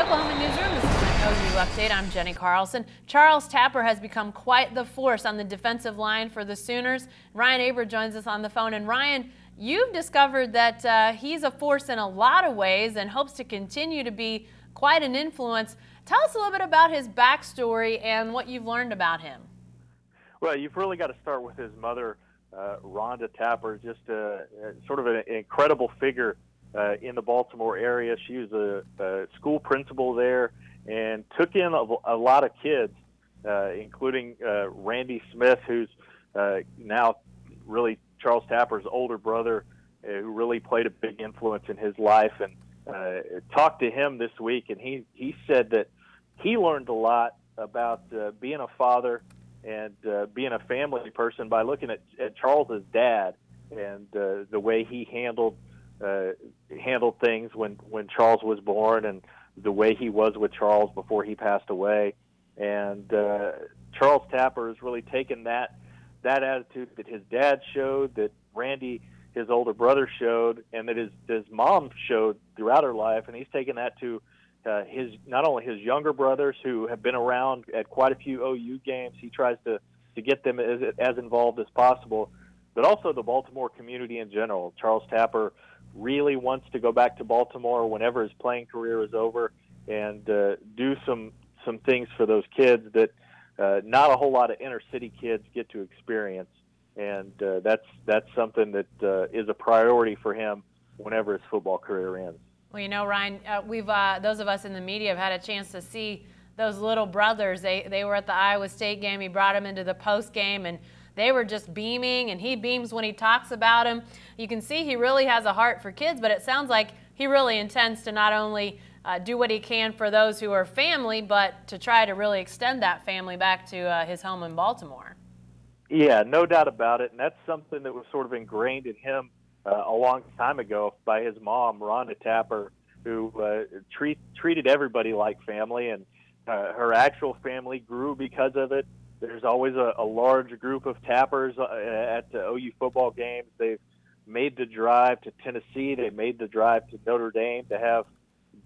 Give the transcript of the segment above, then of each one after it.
Oklahoman Newsroom, this is an OU update. I'm Jenny Carlson. Charles Tapper has become quite the force on the defensive line for the Sooners. Ryan Aber joins us on the phone. And Ryan, you've discovered that he's a force in a lot of ways and hopes to continue to be quite an influence. Tell us a little bit about his backstory and what you've learned about him. Well, you've really got to start with his mother, Rhonda Tapper, just sort of an incredible figure in the Baltimore area. She was a school principal there and took in a lot of kids, including Randy Smith, who's now really Charles Tapper's older brother, who really played a big influence in his life. And talked to him this week, and he said that he learned a lot about being a father and being a family person by looking at Charles's dad and the way he handled things when Charles was born, and the way he was with Charles before he passed away. And Charles Tapper has really taken that attitude that his dad showed, that Randy, his older brother, showed, and that his mom showed throughout her life, and he's taken that to his, not only his younger brothers who have been around at quite a few OU games. He tries to get them as involved as possible, but also the Baltimore community in general. Charles Tapper really wants to go back to Baltimore whenever his playing career is over and do some things for those kids that not a whole lot of inner city kids get to experience. And that's something that is a priority for him whenever his football career ends. Well, you know, Ryan, we've those of us in the media have had a chance to see those little brothers. They were at the Iowa State game. He brought them into the post game, and they were just beaming, and he beams when he talks about them. You can see he really has a heart for kids, but it sounds like he really intends to not only do what he can for those who are family, but to try to really extend that family back to his home in Baltimore. Yeah, no doubt about it, and that's something that was sort of ingrained in him a long time ago by his mom, Rhonda Tapper, who treated everybody like family, and her actual family grew because of it. There's always a large group of Tappers at the OU football games. They've made the drive to Tennessee. They made the drive to Notre Dame to have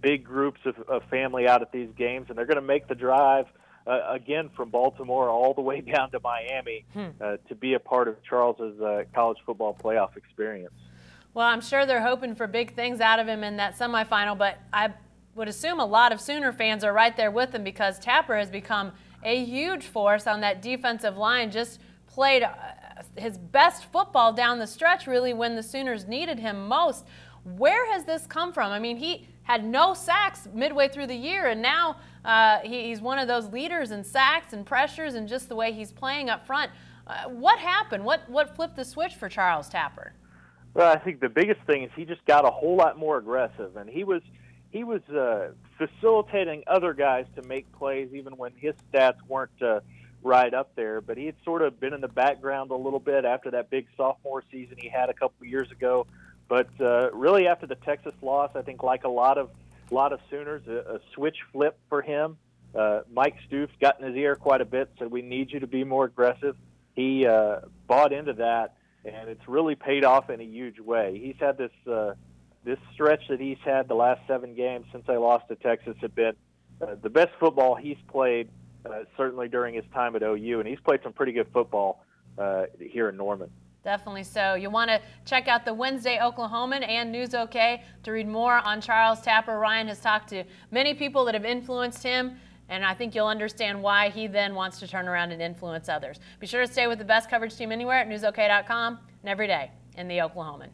big groups of family out at these games, and they're going to make the drive again from Baltimore all the way down to Miami to be a part of Charles's college football playoff experience. Well, I'm sure they're hoping for big things out of him in that semifinal, but I would assume a lot of Sooner fans are right there with him because Tapper has become a huge force on that defensive line, just played his best football down the stretch really when the Sooners needed him most. Where has this come from? I mean, he had no sacks midway through the year, and now he's one of those leaders in sacks and pressures and just the way he's playing up front. What happened? What flipped the switch for Charles Tapper? Well, I think the biggest thing is he just got a whole lot more aggressive, and he was facilitating other guys to make plays even when his stats weren't right up there. But he had sort of been in the background a little bit after that big sophomore season he had a couple years ago. But really, after the Texas loss, I think like a lot of Sooners, a switch flipped for him. Mike Stoops got in his ear quite a bit, said we need you to be more aggressive. He bought into that, and it's really paid off in a huge way. He's had this stretch that he's had the last 7 games since they lost to Texas have been the best football he's played, certainly during his time at OU, and he's played some pretty good football here in Norman. Definitely so. You want to check out the Wednesday Oklahoman and News OK to read more on Charles Tapper. Ryan has talked to many people that have influenced him, and I think you'll understand why he then wants to turn around and influence others. Be sure to stay with the best coverage team anywhere at newsok.com and every day in the Oklahoman.